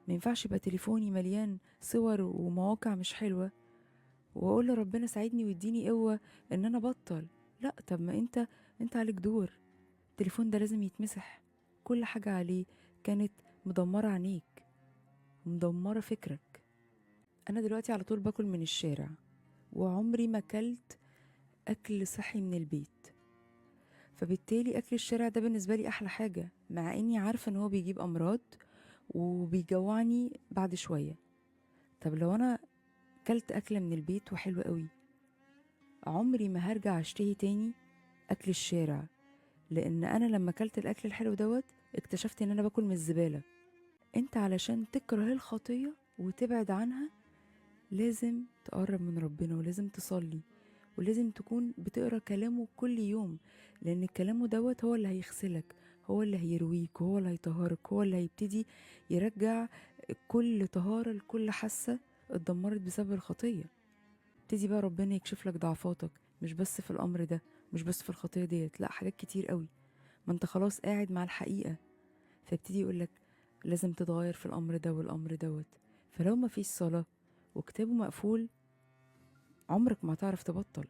ما ينفعش يبقى تليفوني مليان صور ومواقع مش حلوة واقول لربنا ساعدني ويديني قوة ان انا ابطل. لا، طب ما انت عليك دور. التليفون ده لازم يتمسح. كل حاجة عليه كانت مدمرة عينيك ومدمرة فكرك. انا دلوقتي على طول باكل من الشارع، وعمري ما اكلت اكل صحي من البيت. فبالتالي اكل الشارع ده بالنسبة لي احلى حاجة، مع اني عارفة ان هو بيجيب امراض وبيجوعني بعد شوية. طب لو انا كلت اكلة من البيت وحلوة قوي، عمري ما هرجع اشتهي تاني اكل الشارع. لان انا لما اكلت الاكل الحلو دوت اكتشفت ان انا باكل من الزبالة. انت علشان تكره الخطية وتبعد عنها لازم تقرب من ربنا، ولازم تصلي، ولازم تكون بتقرا كلامه كل يوم. لان كلامه دوت هو اللي هيغسلك، هو اللي هيرويك، هو اللي هيطهرك، هو اللي هيبتدي يرجع كل طهارة لكل حاسة اتدمرت بسبب الخطية. ابتدي بقى ربنا يكشف لك ضعفاتك، مش بس في الامر ده، مش بس في الخطية ديت، لا، حاجات كتير قوي. ما انت خلاص قاعد مع الحقيقة، فيبتدي يقولك لازم تتغير في الامر ده والامر دوت. فلو ما فيش صلاة وكتابه مقفول، عمرك ما هتعرف تبطل.